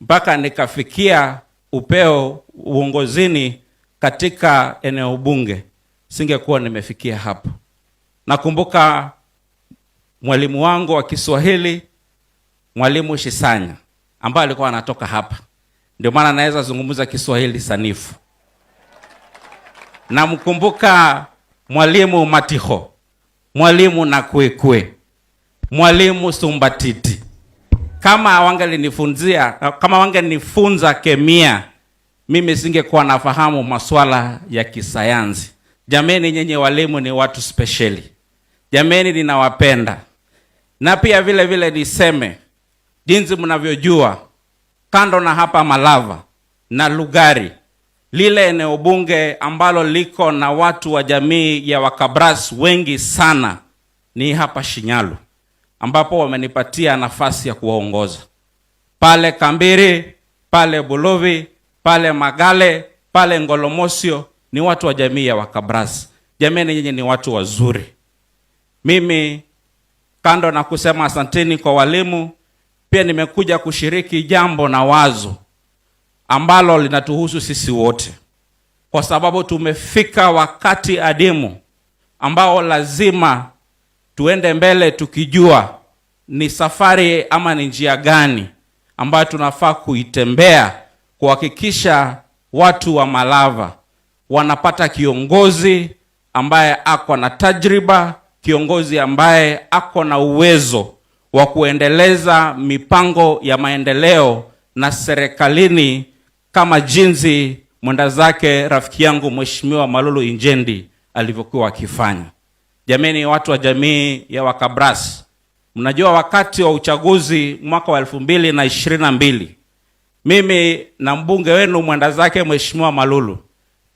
mpaka nikafikia upeo uongozini katika eneo bunge, singekuwa nimefikia hapo. Nakumbuka mwalimu wangu wa Kiswahili, Mwalimu Shisanya, ambaye alikuwa anatoka hapa. Ndio maana naweza zungumza Kiswahili sanifu. Namkumbuka Mwalimu Matiho, Mwalimu Nakwekwe, Mwalimu Sumbatiti. Kama wangenifunza kemia, mimi singekuwa nafahamu masuala ya kisayansi. Jameni, nyenye walimu ni watu speciali. Jameni, ninawapenda. Na pia vile vile niseme, jinsi mnavyojua, kando na hapa Malava na Lugari, lile eneo bunge ambalo liko na watu wa jamii ya Wakabras wengi sana ni hapa Shinyalu, ambapo wamenipatia nafasi ya kuwaongoza. Pale Kambiri, pale Bulovi, pale Magale, pale Ngolomosio ni watu wa jamii ya Wakabras. Jameni, nyinyi ni watu wazuri. Mimi kando na kusema asanteni kwa walimu, pia nimekuja kushiriki jambo na wazo ambalo linatuhusu sisi wote, kwa sababu tumefika wakati adimu ambao lazima tuende mbele tukijua ni safari ama ni njia gani ambayo tunafaa kuitembea kuhakikisha watu wa Malava wanapata kiongozi ambaye ako na tajriba, kiongozi ambaye ako na uwezo wa kuendeleza mipango ya maendeleo na serikalini kama jinsi mwenda zake rafiki yangu Mheshimiwa Malulu Injendi alivyokuwa akifanya. Jameni, watu wa jamii ya Wakabras, mnajua wakati wa uchaguzi mwaka wa 2022, mimi na mbunge wenu mwenda zake Mheshimiwa Malulu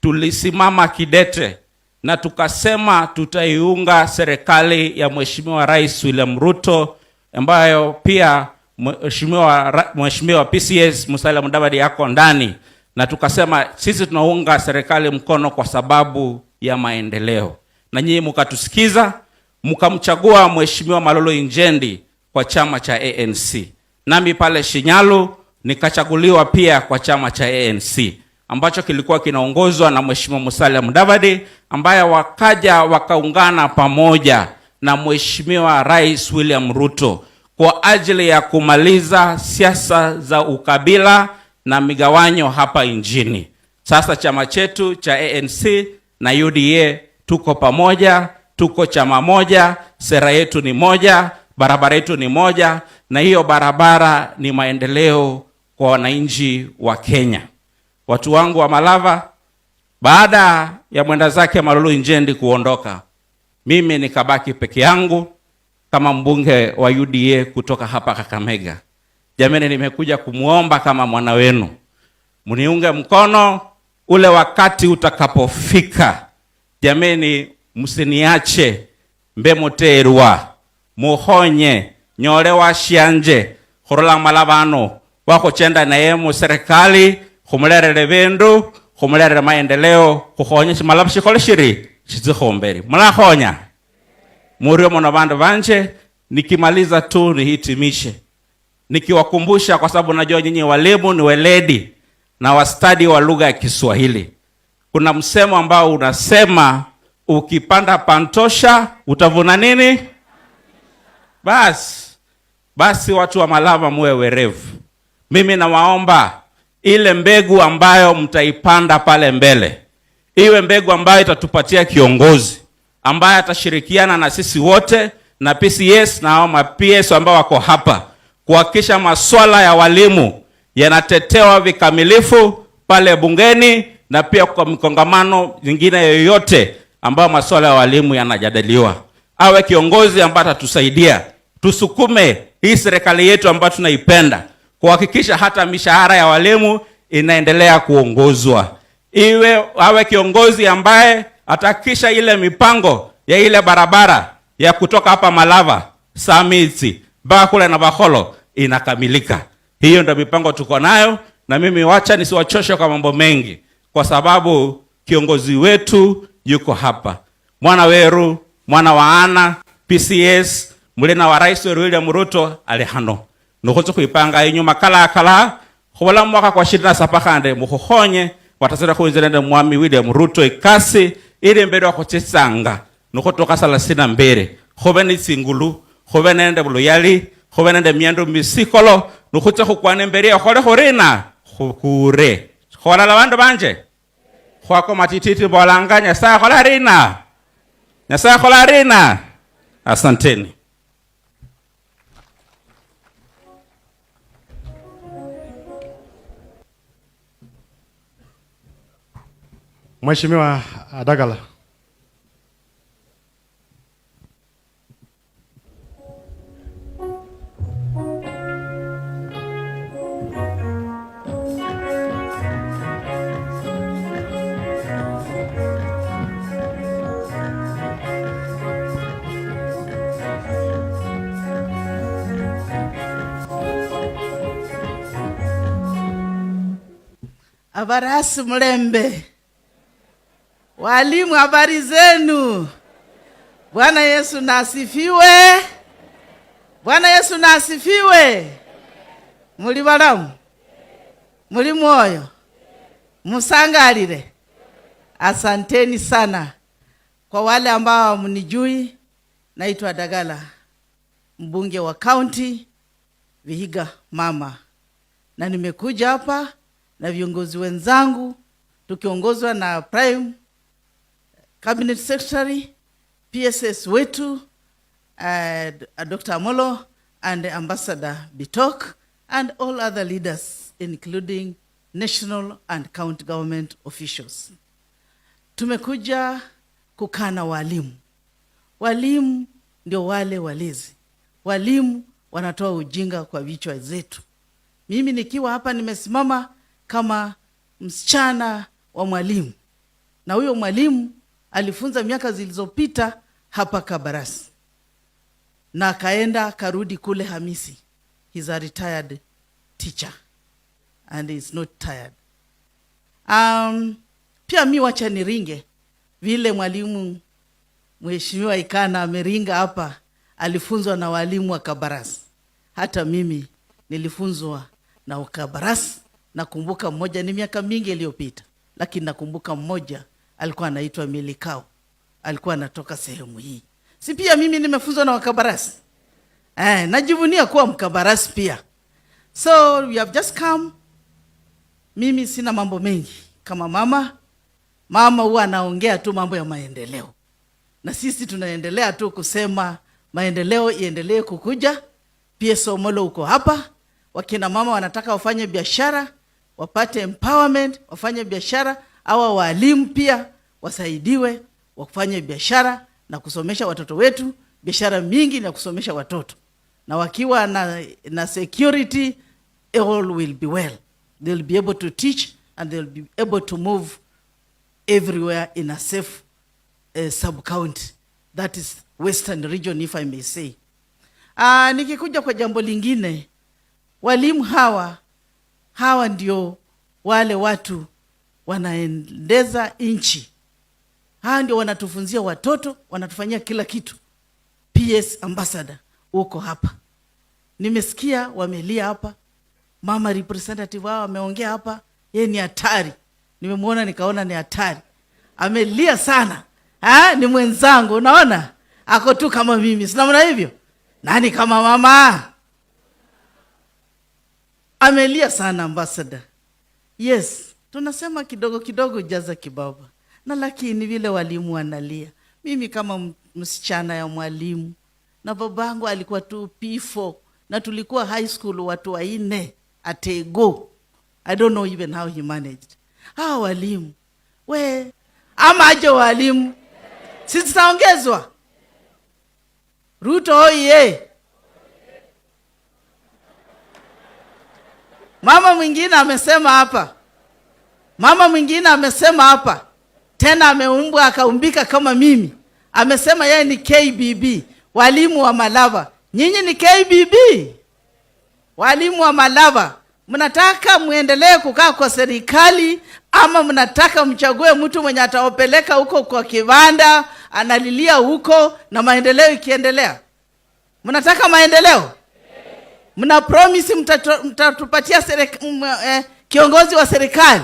tulisimama kidete na tukasema tutaiunga serikali ya Mheshimiwa Rais William Ruto, ambayo pia Mheshimiwa PCS Musalia Mudavadi yako ndani, na tukasema sisi tunaunga serikali mkono kwa sababu ya maendeleo. Na nyinyi mkatusikiza, mkamchagua Mheshimiwa Malulu Injendi kwa chama cha ANC. Nami pale Shinyalu nikachaguliwa pia kwa chama cha ANC, ambacho kilikuwa kinaongozwa na Mheshimiwa Musalia Mudavadi, ambaye wakaja wakaungana pamoja na Mheshimiwa Rais William Ruto kwa ajili ya kumaliza siasa za ukabila na migawanyo hapa nchini. Sasa chama chetu cha ANC na UDA tuko pamoja, tuko chama moja, sera yetu ni moja, barabara yetu ni moja, na hiyo barabara ni maendeleo kwa wananchi wa Kenya. Watu wangu wa Malava, baada ya mwenda zake Malulu Injendi kuondoka, mimi nikabaki peke yangu kama mbunge wa UDA kutoka hapa Kakamega. Jameni, nimekuja kumuomba kama mwana wenu, mniunge mkono ule wakati utakapofika. Jameni, msiniache mbemoterwa, muhonye nyole wa shianje khorola Malavano wako chenda na yemu serikali khumulerere bindu, khumulerere maendeleo, kukhonyesha Malava shikole shiri shizikhomberi. Mulahonya murio mwana bandu banje. Nikimaliza tu nihitimishe nikiwakumbusha, kwa sababu najua nyinyi walimu ni weledi na wastadi wa lugha ya Kiswahili. Kuna msemo ambao unasema ukipanda pantosha utavuna nini? Basi watu wa Malava muwe werevu. Mimi nawaomba ile mbegu ambayo mtaipanda pale mbele iwe mbegu ambayo itatupatia kiongozi ambaye atashirikiana na sisi wote na PCS na hao ma-PS ambao wako hapa kuhakikisha masuala ya walimu yanatetewa vikamilifu pale bungeni, na pia kwa mkongamano nyingine yoyote ambayo masuala ya walimu yanajadiliwa. Awe kiongozi ambaye atatusaidia tusukume hii serikali yetu ambayo tunaipenda kuhakikisha hata mishahara ya walimu inaendelea kuongozwa. Awe kiongozi ambaye atahakikisha ile mipango ya ile barabara ya kutoka hapa Malava Samiti mpaka kule na Baholo inakamilika. Hiyo ndio mipango tuko nayo, na mimi wacha nisiwachoshe kwa mambo mengi, kwa sababu kiongozi wetu yuko hapa. Mwana weru, mwana wa Ana, PCS, mulina wa Rais William Ruto alihano. Nukozo kuipanga inyuma kala Khobola mwaka kwa 27 khande mukhonye watasera khuinzelende mwami William Ruto ikasi ili mbele wako chesanga nukotoka 32 khobe ni singulu khobe nende buluyali khobe nende miendo misikolo nukhutsa khukwane mbele ya khole khorina khukure khola la bandu banje khwako matititi bolanganya sa khola rina nyasa khola rina. Asanteni. Mheshimiwa Dagala. Abarasi mlembe. Walimu habari zenu. Bwana Yesu na asifiwe. Bwana Yesu na asifiwe. Muli balamu? Muli moyo? Musangalile? Asanteni sana. Kwa wale ambao mnijui, naitwa Dagala, mbunge wa county Vihiga Mama. Na nimekuja hapa na viongozi wenzangu tukiongozwa na Prime Cabinet Secretary, PSS wetu, Dr. Amolo and Ambassador Bitok and all other leaders including national and county government officials. Tumekuja kukana walimu. Walimu ndio wale walezi. Walimu wanatoa ujinga kwa vichwa zetu. Mimi nikiwa hapa nimesimama kama msichana wa mwalimu. Na huyo mwalimu alifunza miaka zilizopita hapa Kabarasi. Na akaenda karudi kule Hamisi. He's a retired teacher and he's not tired. Pia mi wacha niringe vile mwalimu Mheshimiwa Ikana ameringa hapa, alifunzwa na walimu wa Kabarasi. Hata mimi nilifunzwa na Kabarasi. Nakumbuka mmoja, ni miaka mingi iliyopita, lakini nakumbuka mmoja alikuwa anaitwa Milikao, alikuwa anatoka sehemu hii. Si pia mimi nimefunzwa na Wakabarasi? Najivunia kuwa Mkabarasi pia. So we have just come. Mimi sina mambo mengi kama mama huwa anaongea tu mambo ya maendeleo, na sisi tunaendelea tu kusema maendeleo iendelee kukuja. Pia Somolo uko hapa, wakina mama wanataka wafanye biashara, wapate empowerment, wafanye biashara. Hawa walimu pia wasaidiwe wafanye biashara na kusomesha watoto wetu. Biashara mingi na kusomesha watoto, na wakiwa na security, all will be well. They'll be able to teach and they'll be able to move everywhere in a safe sub-county. That is Western region, if I may say. Nikikuja kwa jambo lingine, walimu hawa ndio wale watu wanaendeza nchi. Hawa ndio wanatufunzia watoto, wanatufanyia kila kitu. PS Ambassador uko hapa. Nimesikia wamelia hapa. Mama representative wao ameongea hapa. Yeye ni hatari. Nimemuona nikaona ni hatari. Amelia sana. Ni mwenzangu, unaona? Ako tu kama mimi. Sina maana hivyo. Nani kama mama? Amelia sana Ambassador. Yes, tunasema kidogo kidogo jaza kibaba. Na lakini vile walimu wanalia. Mimi kama msichana ya mwalimu, na babangu alikuwa tu P4, na tulikuwa high school watu 4 atego. I don't know even how he managed. Walimu, ama aje walimu? Sisi tutaongezwa. Ruto oye. Mama mwingine amesema hapa. Tena ameumbwa akaumbika kama mimi. Amesema yeye ni KBB, walimu wa Malava. Nyinyi ni KBB? Walimu wa Malava, mnataka muendelee kukaa kwa serikali ama mnataka mchague mtu mwenye atawapeleka huko kwa kibanda analilia huko na maendeleo ikiendelea? Mnataka maendeleo? Mna promise mtatupatia kiongozi wa serikali.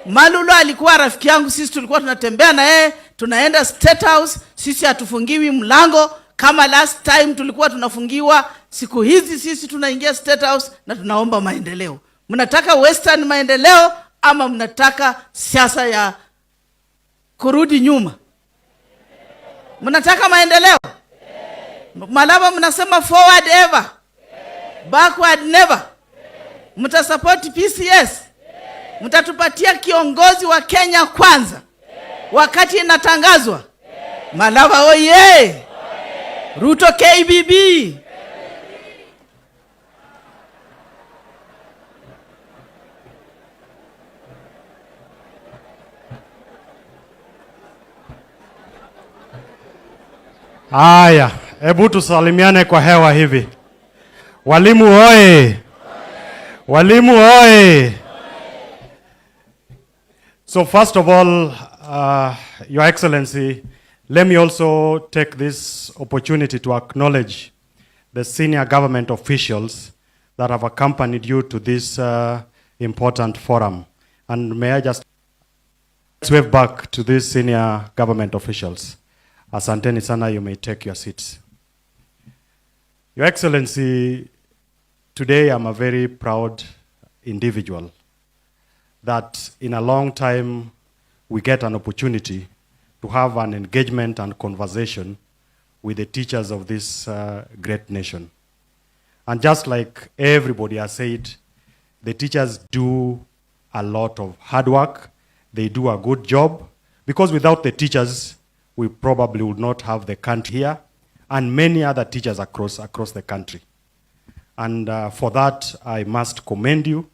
Malulu alikuwa rafiki yangu, sisi tulikuwa tunatembea na yeye, tunaenda State House, sisi hatufungiwi mlango kama last time tulikuwa tunafungiwa. Siku hizi sisi tunaingia State House na tunaomba maendeleo. Mnataka western maendeleo ama mnataka siasa ya kurudi nyuma? Mnataka maendeleo? Malava mnasema forward ever, backward never. Mtasupport PCS? Mtatupatia kiongozi wa Kenya kwanza wakati inatangazwa? Malava oye! Ruto KBB! Haya, hebu tusalimiane kwa hewa hivi. Walimu oye! Walimu oye! So first of all, Your Excellency, let me also take this opportunity to acknowledge the senior government officials that have accompanied you to this important forum. And may I just wave back to these senior government officials. Asanteni sana, you may take your seats. Your Excellency, today I'm a very proud individual that in a long time we get an opportunity to have an engagement and conversation with the teachers of this great nation. And just like everybody has said, the teachers do a lot of hard work. They do a good job, because without the teachers, we probably would not have the country here and many other teachers across the country. And for that, I must commend you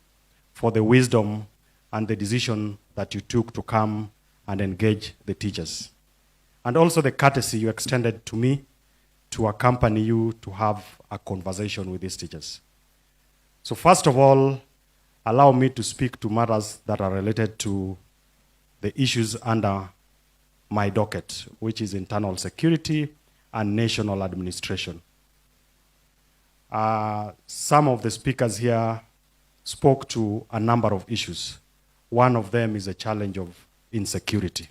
for the wisdom and the decision that you took to come and engage the teachers. And also the courtesy you extended to me to accompany you to have a conversation with these teachers. So first of all, allow me to speak to matters that are related to the issues under my docket, which is internal security and national administration. Some of the speakers here spoke to a number of issues. One of them is the challenge of insecurity,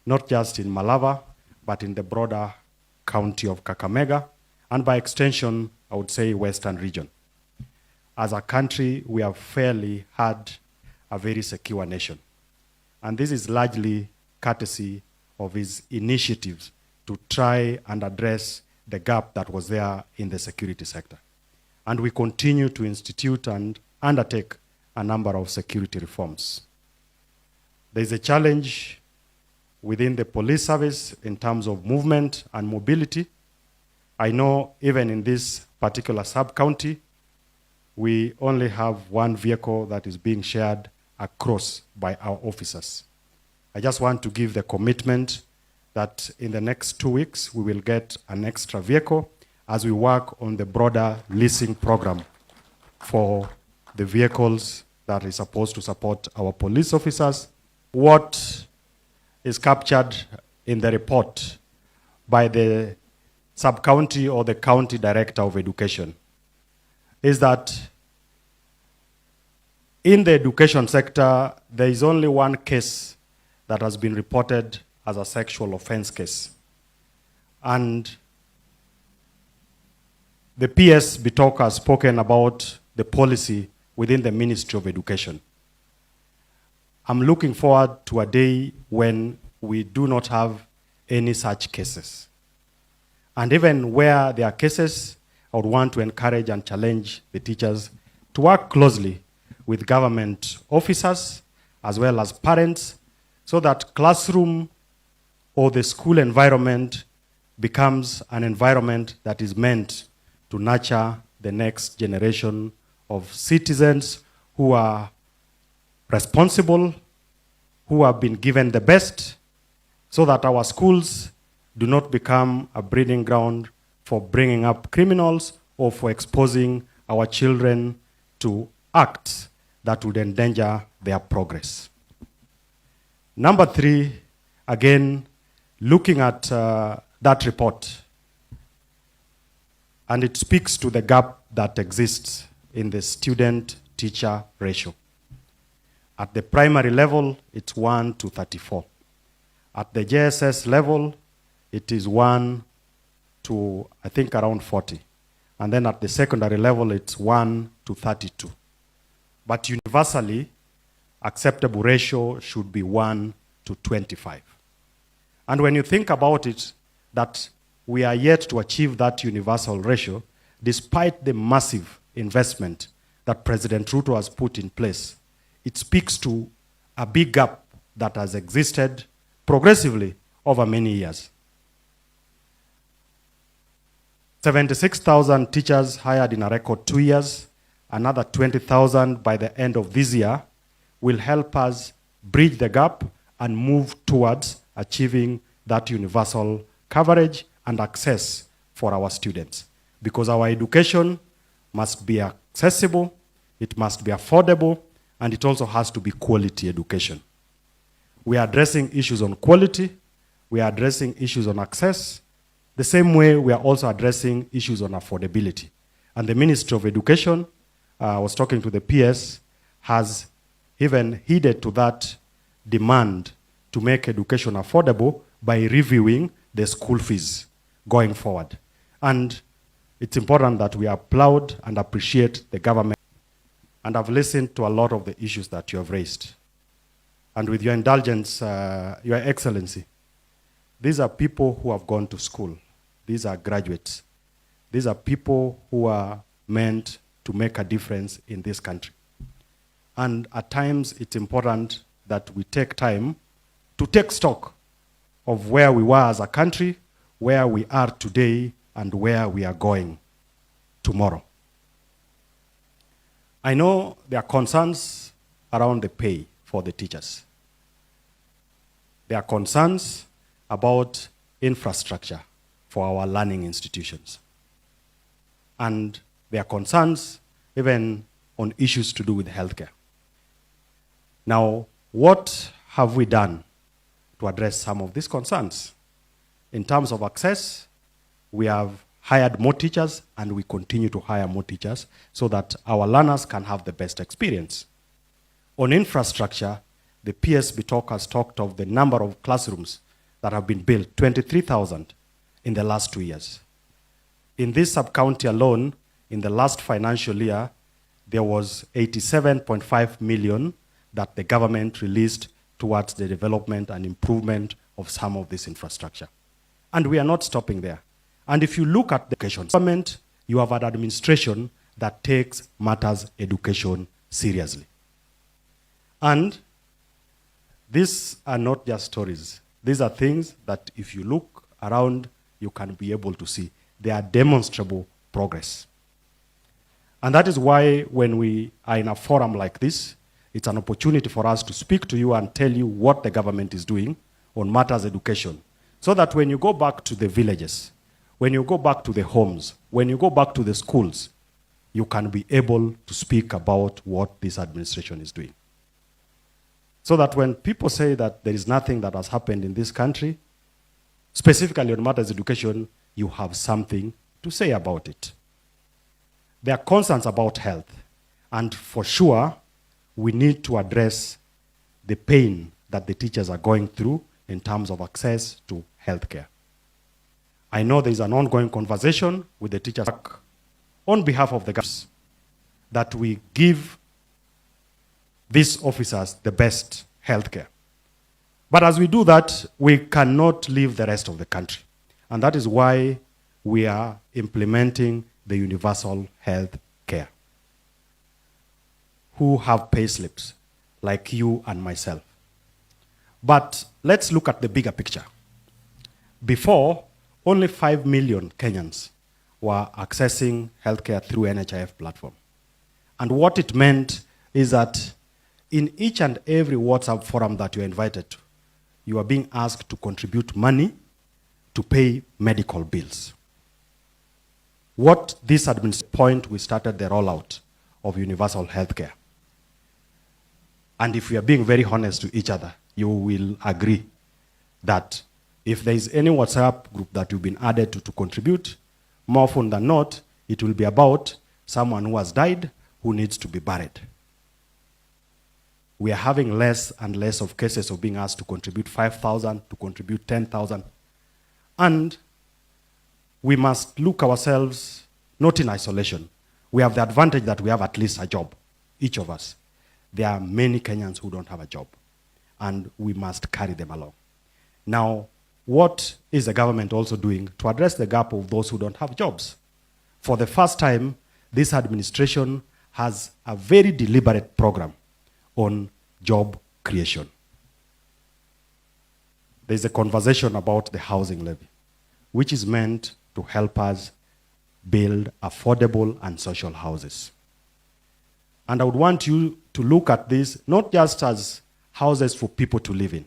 not just in Malava, but in the broader county of Kakamega, and by extension, I would say Western region. As a country, we have fairly had a very secure nation. And this is largely courtesy of his initiatives to try and address the gap that was there in the security sector. And we continue to institute and undertake a number of security reforms. There is a challenge within the police service in terms of movement and mobility. I know even in this particular sub-county, we only have one vehicle that is being shared across by our officers. I just want to give the commitment that in the next 2 weeks, we will get an extra vehicle as we work on the broader leasing program for the vehicles that is supposed to support our police officers. What is captured in the report by the sub-county or the county director of education is that in the education sector, there is only one case that has been reported as a sexual offense case. And the PS Bitok has spoken about the policy within the Ministry of Education. I'm looking forward to a day when we do not have any such cases. And even where there are cases, I would want to encourage and challenge the teachers to work closely with government officers as well as parents so that classroom or the school environment becomes an environment that is meant to nurture the next generation of citizens who are responsible, who have been given the best, so that our schools do not become a breeding ground for bringing up criminals or for exposing our children to acts that would endanger their progress. Number 3, again, looking at that report, and it speaks to the gap that exists in the student-teacher ratio. At the primary level, it's 1 to 34. At the JSS level, it is 1 to, I think, around 40. And then at the secondary level, it's 1 to 32. But universally, acceptable ratio should be 1 to 25. And when you think about it, that we are yet to achieve that universal ratio, despite the massive investment that President Ruto has put in place, it speaks to a big gap that has existed progressively over many years. 76,000 teachers hired in a record 2 years, another 20,000 by the end of this year, will help us bridge the gap and move towards achieving that universal coverage and access for our students. Because our education must be accessible, it must be affordable, and it also has to be quality education. We are addressing issues on quality, we are addressing issues on access, the same way we are also addressing issues on affordability. And the Ministry of Education, I was talking to the PS, has even heeded to that demand to make education affordable by reviewing the school fees going forward. And it's important that we applaud and appreciate the government. And I've listened to a lot of the issues that you have raised. And with your indulgence, Your Excellency, these are people who have gone to school. These are graduates. These are people who are meant to make a difference in this country. And at times, it's important that we take time to take stock of where we were as a country, where we are today, and where we are going tomorrow. I know there are concerns around the pay for the teachers. There are concerns about infrastructure for our learning institutions. And there are concerns even on issues to do with healthcare. Now, what have we done to address some of these concerns? In terms of access, we have hired more teachers and we continue to hire more teachers so that our learners can have the best experience. On infrastructure, the PSB talk has talked of the number of classrooms that have been built, 23,000 in the last 2 years. In this sub-county alone, in the last financial year, there was 87.5 million that the government released towards the development and improvement of some of this infrastructure. And we are not stopping there. And if you look at the education government, you have an administration that takes matters education seriously. And these are not just stories. These are things that if you look around, you can be able to see. They are demonstrable progress. And that is why when we are in a forum like this, it's an opportunity for us to speak to you and tell you what the government is doing on matters education. So that when you go back to the villages, when you go back to the homes, when you go back to the schools, you can be able to speak about what this administration is doing. So that when people say that there is nothing that has happened in this country, specifically on matters education, you have something to say about it. There are concerns about health, and for sure, we need to address the pain that the teachers are going through in terms of access to healthcare. I know there is an ongoing conversation with the teachers on behalf of the government that we give these officers the best healthcare. But as we do that, we cannot leave the rest of the country. And that is why we are implementing the universal health care. Who have pay slips, like you and myself. But let's look at the bigger picture. Before, only 5 million Kenyans were accessing healthcare through NHIF platform. And what it meant is that in each and every WhatsApp forum that you're invited to, you are being asked to contribute money to pay medical bills. What this administration point, we started the rollout of universal healthcare. And if we are being very honest to each other, you will agree that if there is any WhatsApp group that you've been added to contribute, more often than not, it will be about someone who has died who needs to be buried. We are having less and less of cases of being asked to contribute 5,000, to contribute 10,000. And we must look ourselves not in isolation. We have the advantage that we have at least a job, each of us. There are many Kenyans who don't have a job, and we must carry them along. Now, what is the government also doing to address the gap of those who don't have jobs? For the first time, this administration has a very deliberate program on job creation. There's a conversation about the housing levy, which is meant to help us build affordable and social houses. And I would want you to look at this not just as houses for people to live in.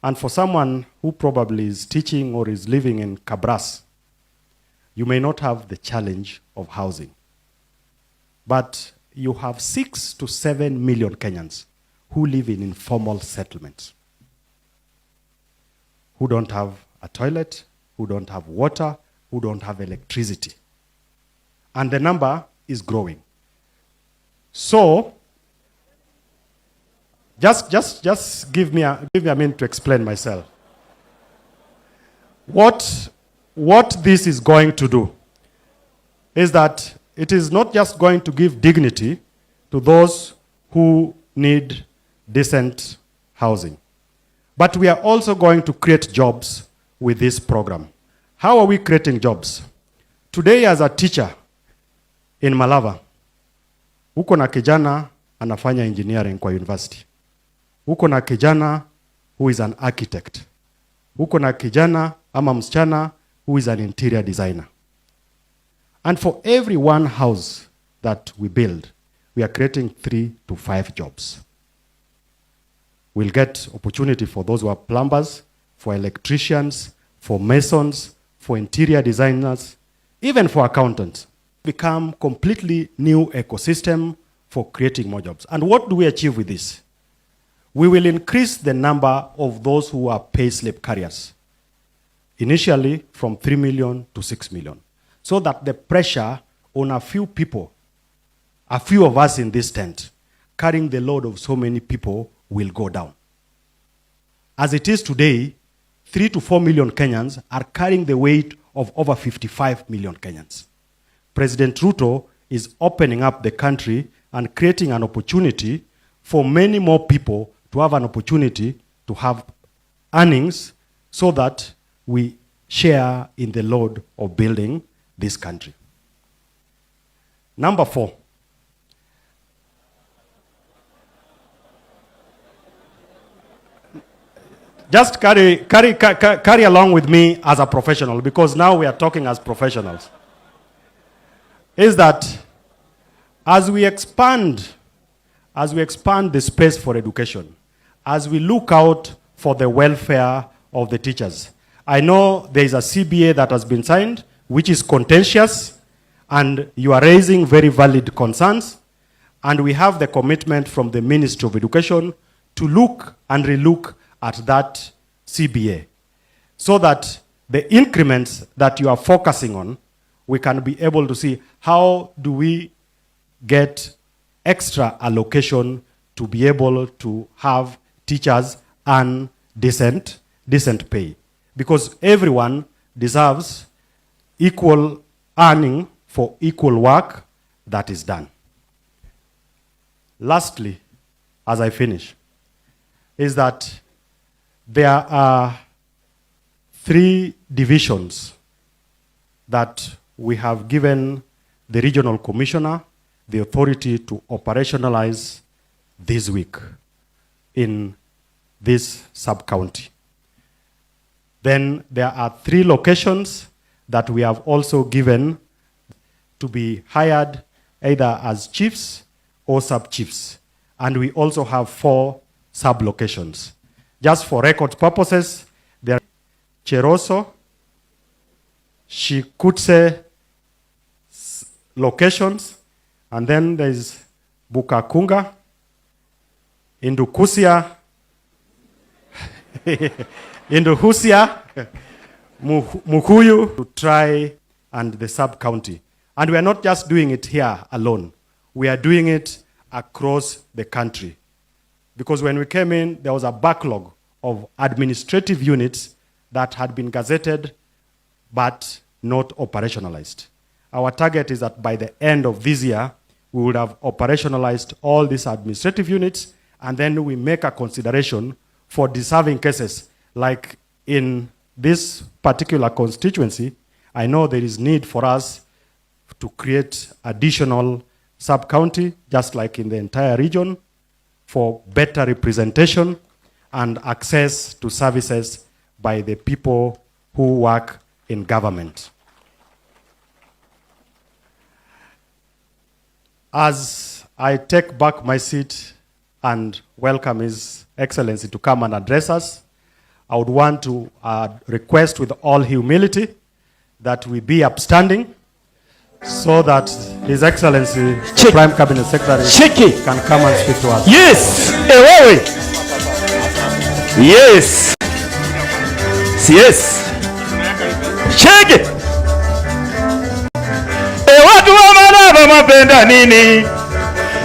And for someone who probably is teaching or is living in Kabras, you may not have the challenge of housing. But you have 6 to 7 million Kenyans who live in informal settlements, who don't have a toilet, who don't have water, who don't have electricity. And the number is growing. So, just give me a minute to explain myself. What this is going to do is that it is not just going to give dignity to those who need decent housing, but we are also going to create jobs with this program. How are we creating jobs? Today, as a teacher in Malava, uko na kijana anafanya engineering kwa university. Uko na kijana who is an architect. Uko na kijana ama msichana who is an interior designer. And for every one house that we build, we are creating 3 to 5 jobs. We'll get opportunity for those who are plumbers, for electricians, for masons, for interior designers, even for accountants. Become completely new ecosystem for creating more jobs. And what do we achieve with this? We will increase the number of those who are pay slip carriers, initially from 3 million to 6 million, so that the pressure on a few people, a few of us in this tent, carrying the load of so many people will go down. As it is today, 3 to 4 million Kenyans are carrying the weight of over 55 million Kenyans. President Ruto is opening up the country and creating an opportunity for many more people to have an opportunity to have earnings so that we share in the load of building this country. Number 4. Just carry along with me as a professional, because now we are talking as professionals. Is that as we expand the space for education, as we look out for the welfare of the teachers, I know there is a CBA that has been signed, which is contentious, and you are raising very valid concerns, and we have the commitment from the Ministry of Education to look and relook at that CBA, so that the increments that you are focusing on, we can be able to see how do we get extra allocation to be able to have teachers earn decent pay. Because everyone deserves equal earning for equal work that is done. Lastly, as I finish, is that there are 3 divisions that we have given the regional commissioner the authority to operationalize this week in this sub-county. Then there are 3 locations that we have also given to be hired either as chiefs or sub-chiefs. And we also have 4 sub-locations. Just for record purposes, there are Cheroso, Shikutse locations, and then there's Bukakunga, Indukusia, Mukuyu, to try and the sub-county. And we are not just doing it here alone. We are doing it across the country. Because when we came in, there was a backlog of administrative units that had been gazetted but not operationalized. Our target is that by the end of this year, we would have operationalized all these administrative units, and then we make a consideration for deserving cases. Like in this particular constituency, I know there is need for us to create additional sub-county, just like in the entire region, for better representation and access to services by the people who work in government. As I take back my seat and welcome His Excellency to come and address us, I would want to request with all humility that we be upstanding so that His Excellency, the Prime Cabinet Secretary, can come and speak to us. Yes! Ewewe! Yes! Yes! Cheke! Watu wa Malava mapenda nini?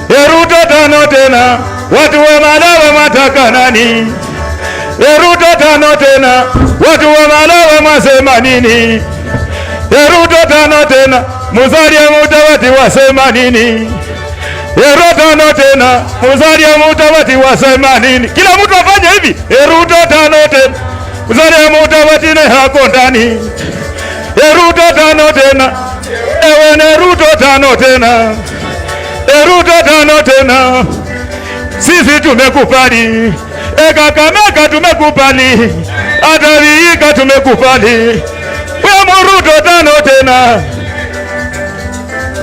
Ruto tano tena. Watu wa Malava mataka nani? Ruto tano tena. Watu wa Malava masema nini? Ruto tano tena. Musalia Mudavadi wasema nini? Ruto tano tena. Musalia Mudavadi wasema nini? Kila mtu afanye hivi. Ruto tano tena. Musalia Mudavadi ne hako ndani. Ruto tano tena. Ewe Ruto tano tena. Ruto tano tena. Sisi tumekupali. Kakamega tumekupali. Atavika tumekupali. Wewe Ruto tano tena.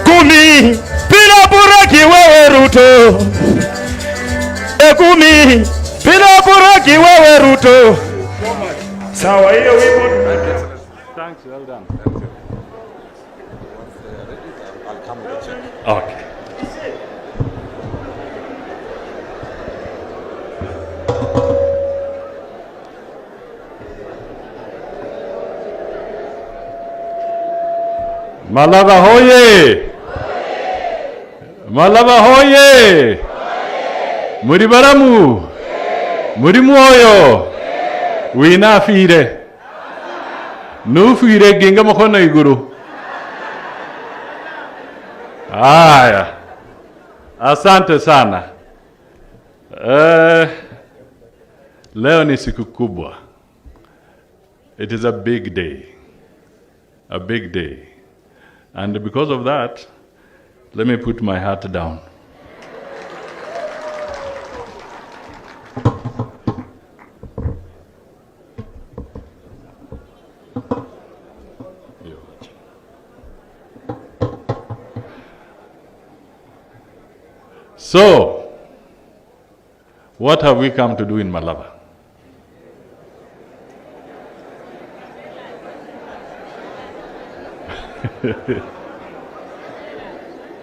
10 bila buraki wewe Ruto. 10 bila buraki wewe Ruto. Sawa hiyo wimbo. Thanks, well done. I'll come with a check. Okay. Malava hoye! Malava hoye! Muri baramu! Muri mwoyo! Winafire! Nufire genga makono iguru. Haya. Asante sana. Leo ni siku kubwa. It is a big day. A big day. And because of that, let me put my hat down. So, what have we come to do in Malava?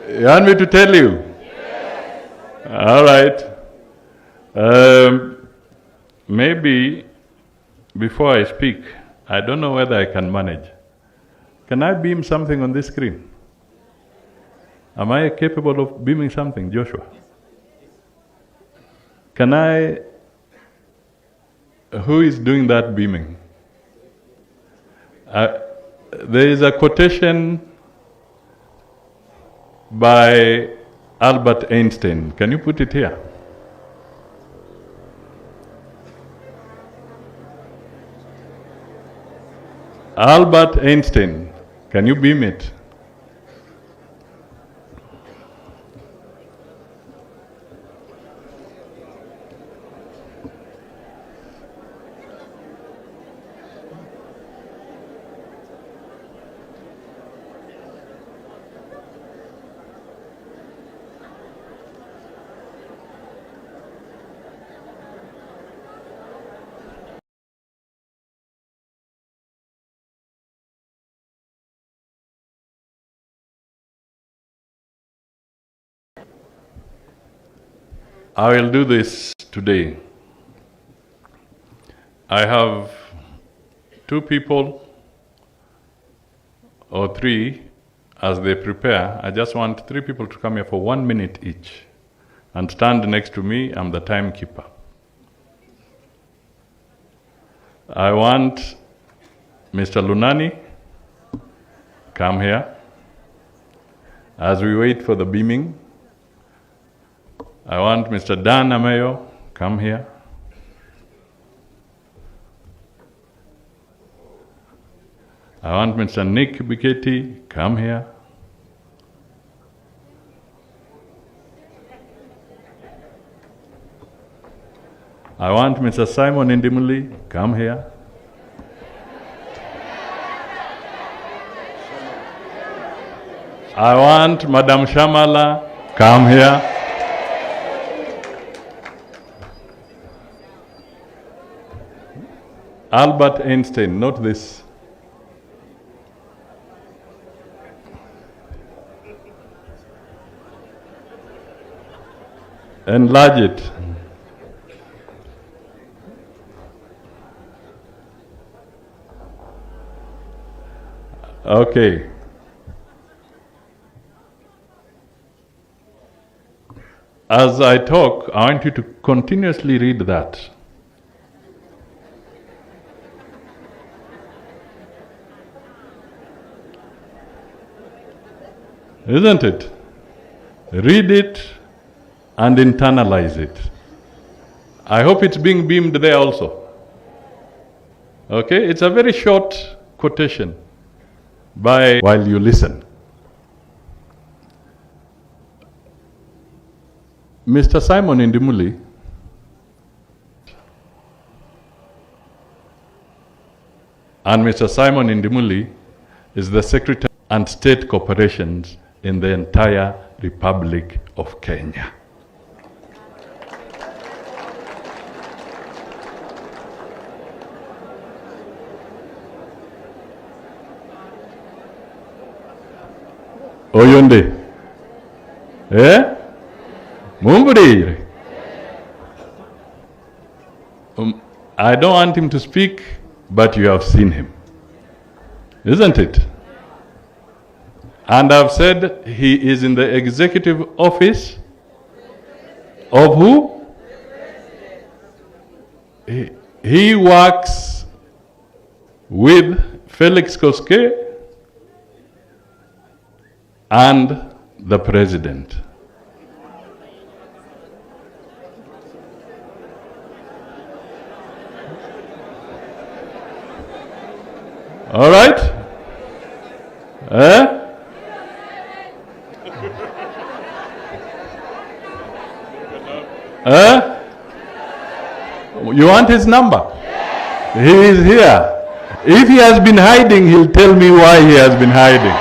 You want me to tell you? Yes. All right. Maybe before I speak, I don't know whether I can manage. Can I beam something on this screen? Am I capable of beaming something, Joshua? Can I? Who is doing that beaming? There is a quotation by Albert Einstein. Can you put it here? Albert Einstein. Can you beam it? I will do this today. I have 2 people or 3 as they prepare, I just want 3 people to come here for 1 minute each and stand next to me. I'm the timekeeper. I want Mr. Lunani, come here. As we wait for the beaming, I want Mr. Dan Amayo, come here. I want Mr. Nick Biketi, come here. I want Mr. Simon Indimuli, come here. I want Madam Shamala, come here. Albert Einstein, note this. Enlarge it. Okay. As I talk, I want you to continuously read that. Isn't it? Read it and internalize it. I hope it's being beamed there also. Okay, it's a very short quotation while you listen. Mr. Simon Indimuli and Mr. Simon Indimuli is the Secretary and State Corporations in the entire Republic of Kenya. Oyonde. Mumbudi. I don't want him to speak, but you have seen him. Isn't it? And I've said he is in the executive office of who? He works with Felix Koske and the president. All right? You want his number? He is here. If he has been hiding, he'll tell me why he has been hiding.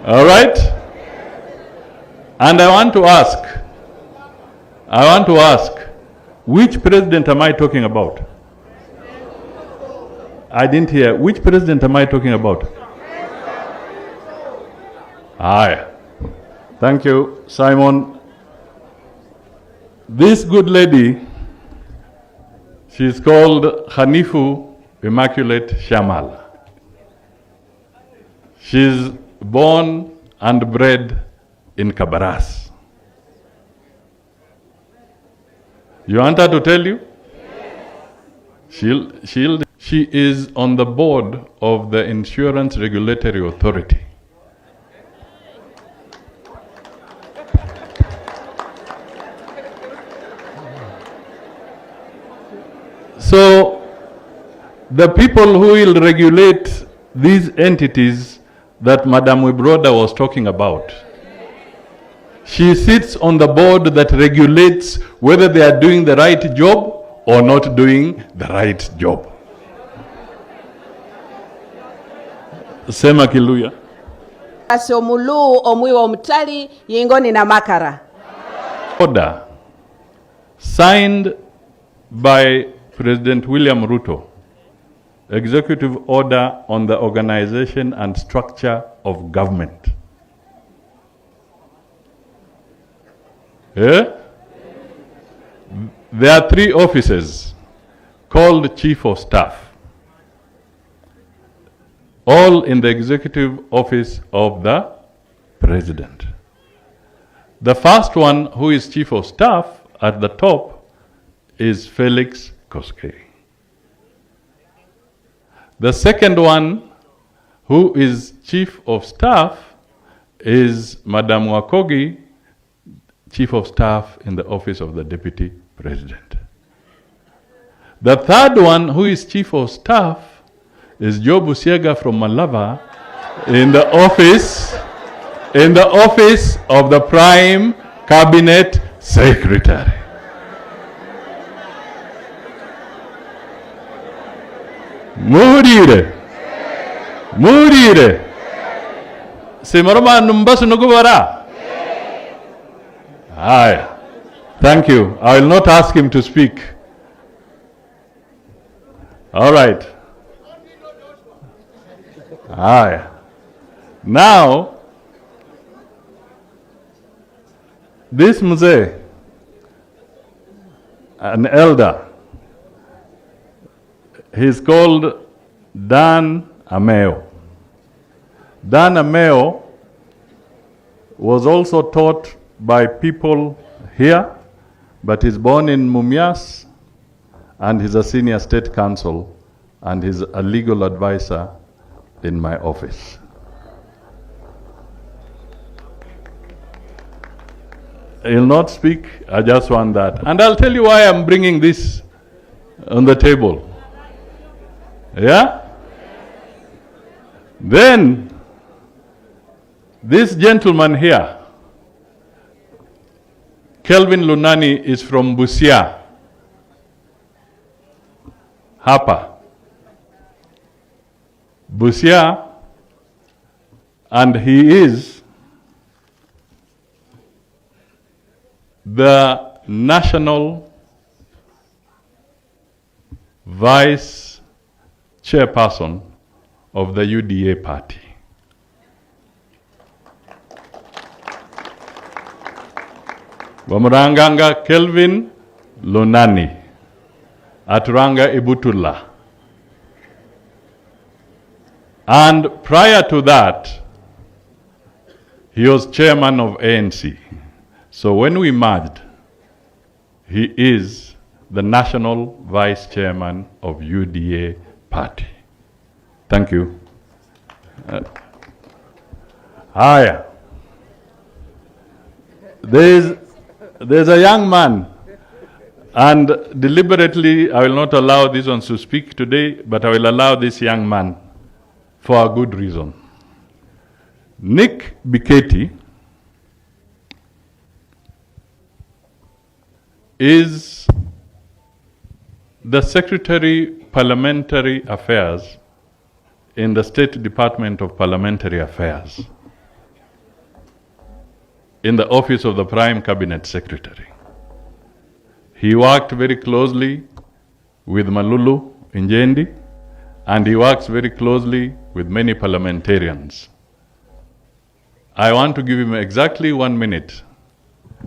All right? And I want to ask, which president am I talking about? I didn't hear. Which president am I talking about? Aye. Thank you, Simon. This good lady, she's called Hanifu Immaculate Shamal. She's born and bred in Kabaras. You want her to tell you? Yes. She is on the board of the Insurance Regulatory Authority. So, the people who will regulate these entities that Madam Wibroda was talking about, she sits on the board that regulates whether they are doing the right job or not doing the right job. Sema Kiluya. Asomulu omwiwa mtali yingoni na makara. Order signed by President William Ruto, Executive Order on the Organization and Structure of Government. There are 3 offices called Chief of Staff. all in the executive office of the President. The first one, who is Chief of Staff at the top, is Felix Koskei. The second one, who is Chief of Staff, is Madam Wakogi, Chief of Staff in the office of the Deputy President. The third one, who is Chief of Staff, is Joe Busiega from Malava in the office of the Prime Cabinet Secretary. Murire. Simaroma numbasu nugubara. Aye. Thank you. I will not ask him to speak. All right. Aye. Now, this mzee, an elder, he's called Dan Ameo. Dan Ameo was also taught by people here, but he's born in Mumias, and he's a senior state counsel, and he's a legal advisor in my office. He'll not speak, I just want that. And I'll tell you why I'm bringing this on the table. Yeah? Then, this gentleman here, Kelvin Lunani, is from Busia, Hapa. Busia, and he is the national vice chairperson of the UDA party. Wamuranganga Kelvin Lunani, Aturanga Ibutula. And prior to that, he was chairman of ANC. So when we merged, he is the national vice chairman of UDA party. Thank you. Haya. There's a young man, and deliberately I will not allow these ones to speak today, but I will allow this young man for a good reason. Nick Biketi is the Secretary Parliamentary Affairs in the State Department of Parliamentary Affairs in the office of the Prime Cabinet Secretary. He worked very closely with Malulu Injendi, and he works very closely with many parliamentarians. I want to give him exactly 1 minute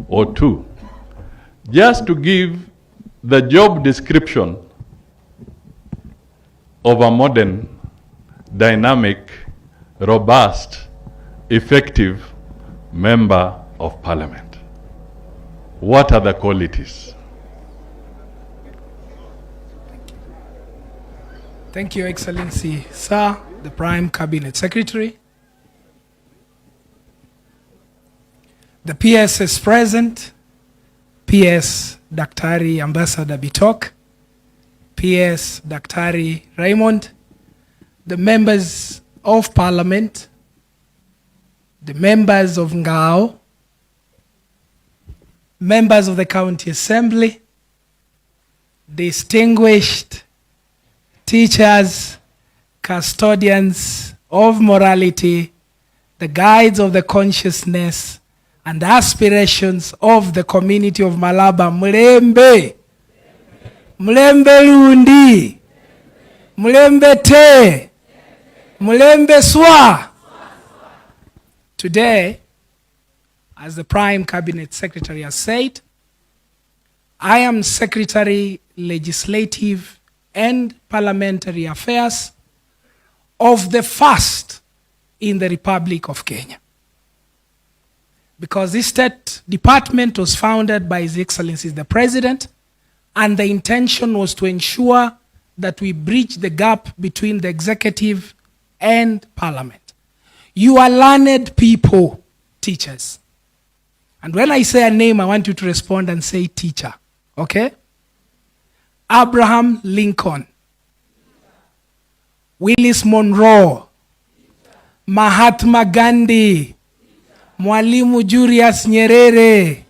or two, just to give the job description of a modern, dynamic, robust, effective member of parliament. What are the qualities? Thank you, Excellency, Sir, the Prime Cabinet Secretary. The PS is present. PS Daktari Ambassador Bitok, PS Daktari Raymond, the members of Parliament, the members of Ngao, members of the County Assembly, distinguished teachers, custodians of morality, the guides of the consciousness and aspirations of the community of Malaba. Mulembe, Mulembe Lundi, Mulembe Te, Mulembe Swa. Today, as the Prime Cabinet Secretary has said, I am Secretary Legislative and Parliamentary Affairs of the first in the Republic of Kenya. Because this state department was founded by His Excellency the President, and the intention was to ensure that we bridge the gap between the executive and parliament. You are learned people, teachers. And when I say a name, I want you to respond and say teacher, okay? Abraham Lincoln, Willis Monroe, Mahatma Gandhi, Mwalimu Julius Nyerere,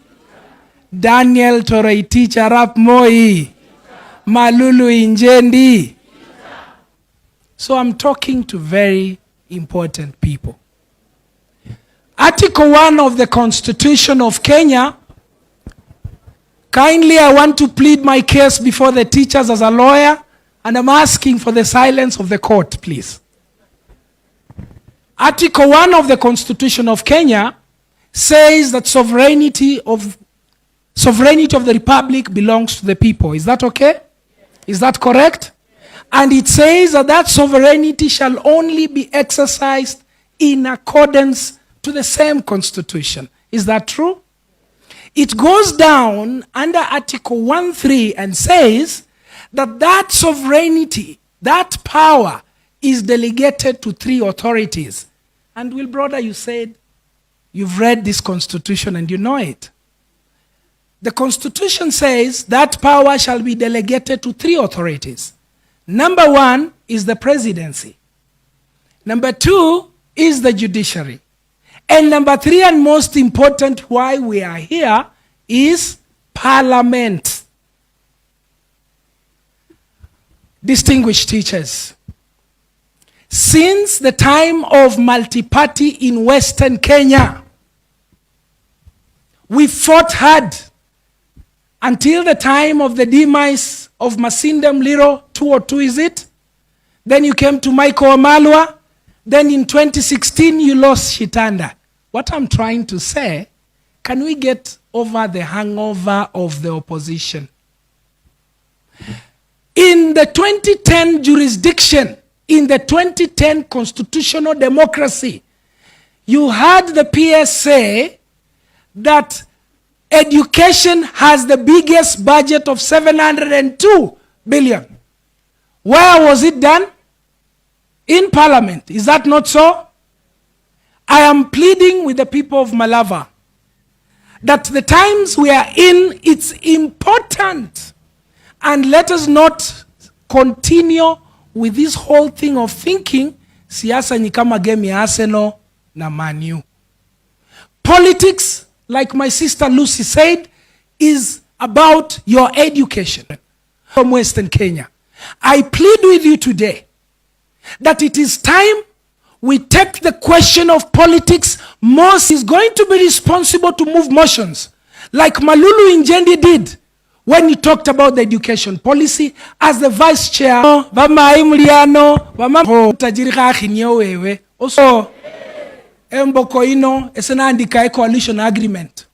Daniel Toroitich Arap Moi, Malulu Injendi. So I'm talking to very important people. Article 1 of the Constitution of Kenya, kindly I want to plead my case before the teachers as a lawyer, and I'm asking for the silence of the court, please. Article 1 of the Constitution of Kenya says that sovereignty of the Republic belongs to the people. Is that okay? Is that correct? And it says that that sovereignty shall only be exercised in accordance to the same Constitution. Is that true? It goes down under Article 1.3 and says that that sovereignty, that power, is delegated to 3 authorities. And Will Brother, you said you've read this Constitution and you know it. The Constitution says that power shall be delegated to 3 authorities. Number 1 is the presidency. Number 2 is the judiciary. And number 3, and most important, why we are here, is parliament. Distinguished teachers, since the time of multi-party in Western Kenya, we fought hard until the time of the demise of Masinde Muliro, 202 is it? Then you came to Michael Wamalwa. Then in 2016, you lost Shitanda. What I'm trying to say, can we get over the hangover of the opposition? In the 2010 jurisdiction, in the 2010 constitutional democracy, you had the PS say that education has the biggest budget of 702 billion. Where was it done? In Parliament. Is that not so? I am pleading with the people of Malava that the times we are in, it's important. And let us not continue with this whole thing of thinking siasa ni kama game ya Arsenal na Man U. Politics, like my sister Lucy said, is about your education from Western Kenya. I plead with you today that it is time we take the question of politics. Most is going to be responsible to move motions like Malulu Injendi did when he talked about the education policy as the vice chair. Also, coalition agreement.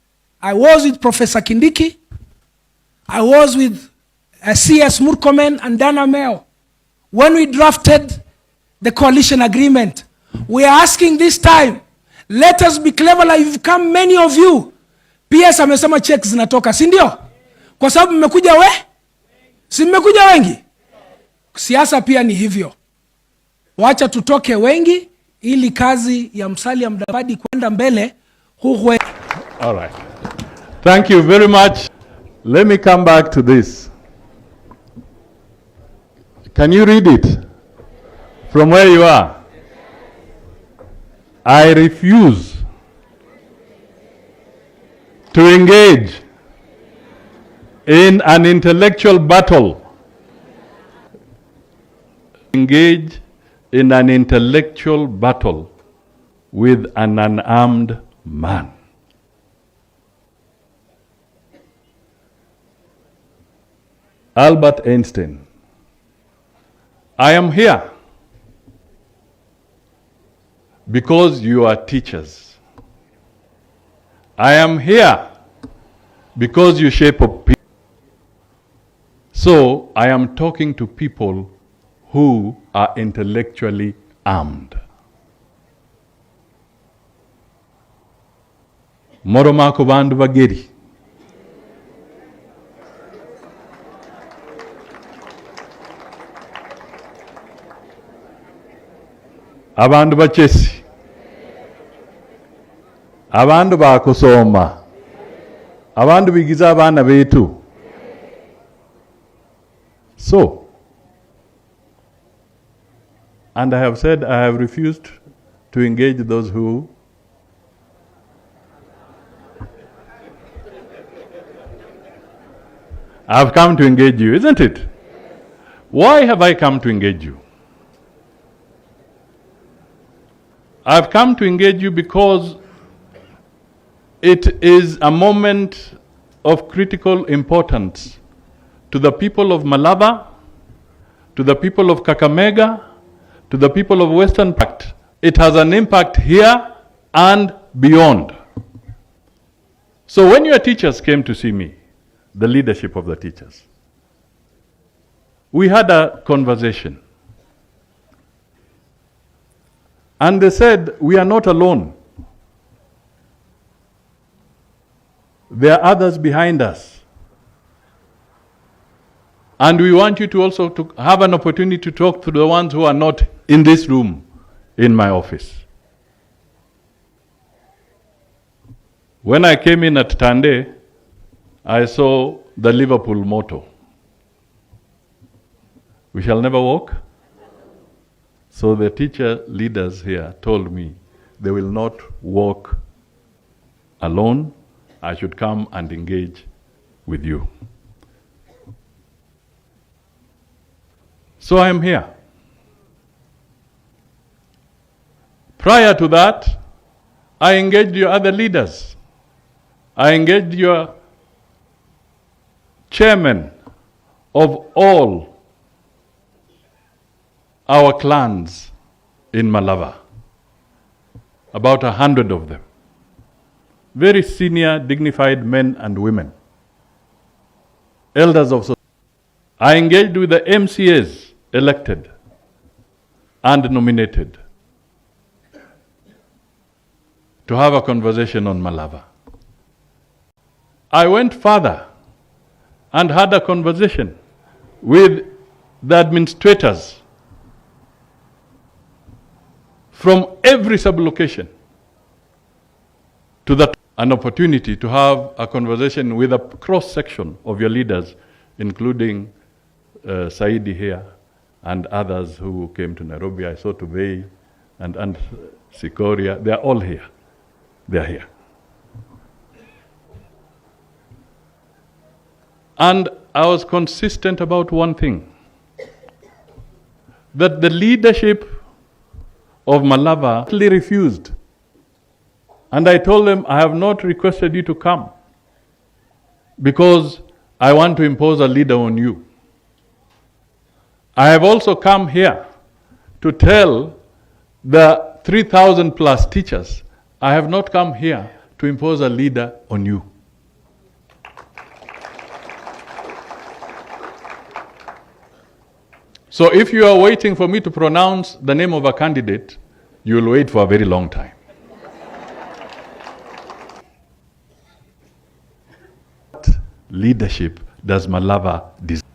I was with Professor Kindiki. I was with CS Murkomen and Dana Meo. When we drafted the coalition agreement, we are asking this time, let us be clever like you've come many of you. PS amesema checks zinatoka, si ndio? Kwa sababu mmekuja si mmekuja wengi? Siasa pia ni hivyo. Wacha tutoke wengi ili kazi ya Musalia Mudavadi kwenda mbele huwe. All right. Thank you very much. Let me come back to this. Can you read it from where you are? I refuse to engage in an intellectual battle. Engage in an intellectual battle with an unarmed man. Albert Einstein. I am here because you are teachers. I am here because you shape up people. So I am talking to people who are intellectually armed. Moromako bandu bageri. Abandu bachesi. Abandu bakusoma. Abandu bigiza abana betu. So, and I have said I have refused to engage those who I have come to engage you, isn't it? Why have I come to engage you? I have come to engage you because it is a moment of critical importance to the people of Malava, to the people of Kakamega, to the people of Western Part. It has an impact here and beyond. So when your teachers came to see me, the leadership of the teachers, we had a conversation. And they said, we are not alone. There are others behind us. And we want you to also to have an opportunity to talk to the ones who are not in this room, in my office. When I came in at Tande, I saw the Liverpool motto. We shall never walk. So the teacher leaders here told me they will not walk alone. I should come and engage with you. So I am here. Prior to that, I engaged your other leaders. I engaged your chairman of all our clans in Malava, about 100 of them. Very senior, dignified men and women, elders of society. I engaged with the MCAs elected and nominated to have a conversation on Malava. I went further and had a conversation with the administrators from every sub-location to that, an opportunity to have a conversation with a cross-section of your leaders, including Saidi here and others who came to Nairobi. I saw Tubei and Sikoria. They are all here. They are here. And I was consistent about one thing, that the leadership of Malava refused. And I told them, I have not requested you to come because I want to impose a leader on you. I have also come here to tell the 3,000 plus teachers, I have not come here to impose a leader on you. So if you are waiting for me to pronounce the name of a candidate, you will wait for a very long time. What leadership does Malava deserve?